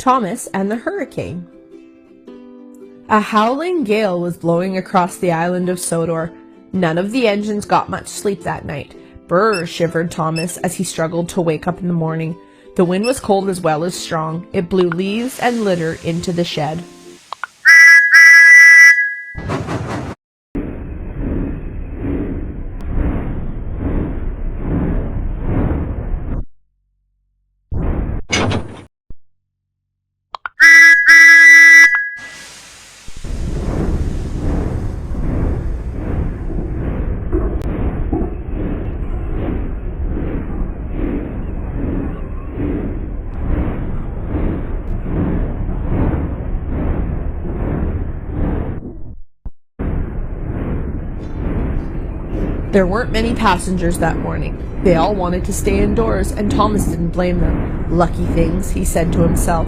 Thomas and the Hurricane. A howling gale was blowing across the island of Sodor. None of the engines got much sleep that night. Brr, shivered Thomas as he struggled to wake up in the morning. The wind was cold as well as strong. It blew leaves and litter into the shed. There weren't many passengers that morning. They all wanted to stay indoors, and Thomas didn't blame them. Lucky things, he said to himself.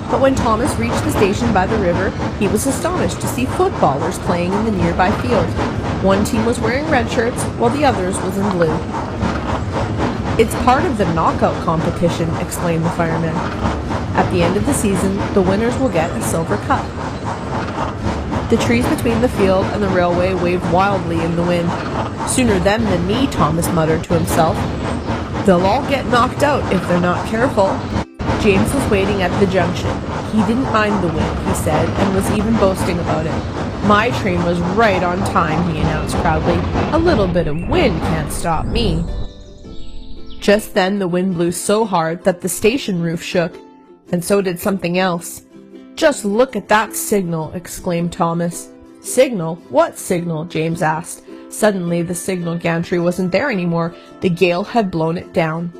But when Thomas reached the station by the river, he was astonished to see footballers playing in the nearby field. One team was wearing red shirts, while the others was in blue. "It's part of the knockout competition," explained the fireman. "At the end of the season, the winners will get a silver cup." The trees between the field and the railway waved wildly in the wind. "Sooner them than me," Thomas muttered to himself. "They'll all get knocked out if they're not careful." James was waiting at the junction. He didn't mind the wind, he said, and was even boasting about it. "My train was right on time," he announced proudly. "A little bit of wind can't stop me." Just then the wind blew so hard that the station roof shook, and so did something else. "Just look at that signal," exclaimed Thomas. "Signal? What signal?" James asked. Suddenly the signal gantry wasn't there anymore. The gale had blown it down.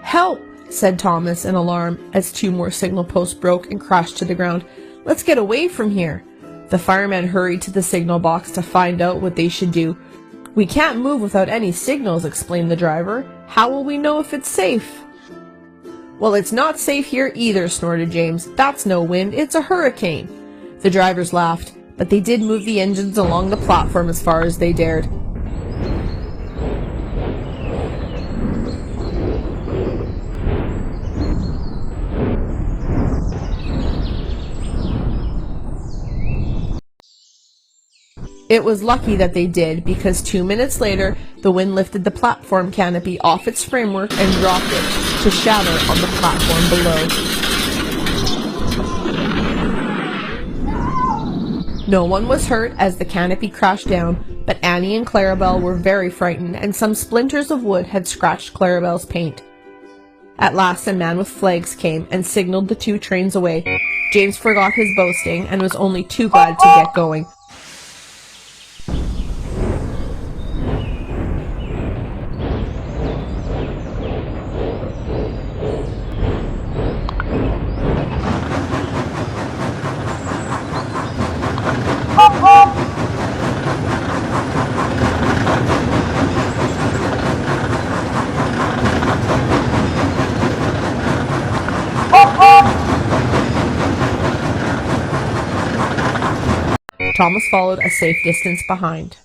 "Help!" said Thomas in alarm as two more signal posts broke and crashed to the ground. "Let's get away from here." The firemen hurried to the signal box to find out what they should do. "We can't move without any signals," explained the driver. "How will we know if it's safe?" "Well, it's not safe here either," snorted James. "That's no wind, it's a hurricane." The drivers laughed, but they did move the engines along the platform as far as they dared. It was lucky that they did, because 2 minutes later, the wind lifted the platform canopy off its framework and dropped it to shatter on the platform below. No one was hurt as the canopy crashed down, but Annie and Clarabelle were very frightened, and some splinters of wood had scratched Clarabelle's paint. At last a man with flags came and signaled the two trains away. James forgot his boasting and was only too glad to get going. Thomas followed a safe distance behind.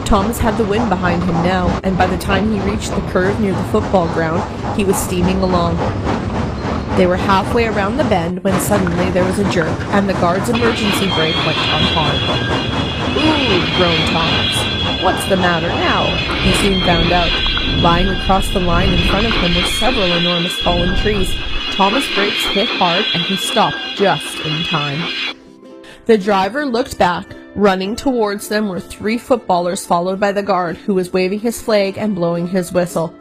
Thomas had the wind behind him now, and by the time he reached the curve near the football ground, he was steaming along. They were halfway around the bend when suddenly there was a jerk, and the guard's emergency brake went on hard. "Ooh," groaned Thomas. "What's the matter now?" He soon found out. Lying across the line in front of him were several enormous fallen trees. Thomas' brakes hit hard, and he stopped just in time. The driver looked back. Running towards them were 3 footballers followed by the guard, who was waving his flag and blowing his whistle.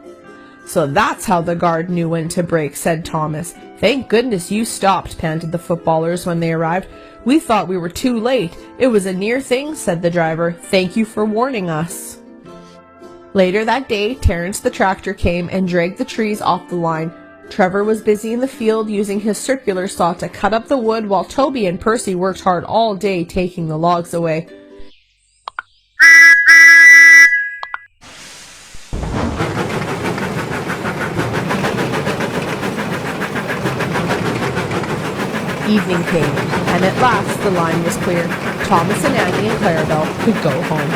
"So that's how the guard knew when to brake," said Thomas. "Thank goodness you stopped," panted the footballers when they arrived. "We thought we were too late. It was a near thing," said the driver. "Thank you for warning us." Later that day, Terence the tractor came and dragged the trees off the line. Trevor was busy in the field using his circular saw to cut up the wood, while Toby and Percy worked hard all day taking the logs away. Evening came, and at last the line was clear. Thomas and Annie and Clarabelle could go home.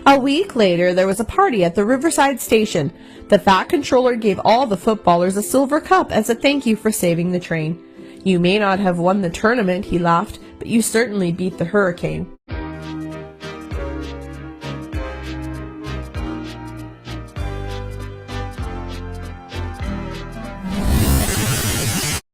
A week later, there was a party at the Riverside station. The fat controller gave all the footballers a silver cup as a thank you for saving the train. "You may not have won the tournament," he laughed, "but you certainly beat the hurricane."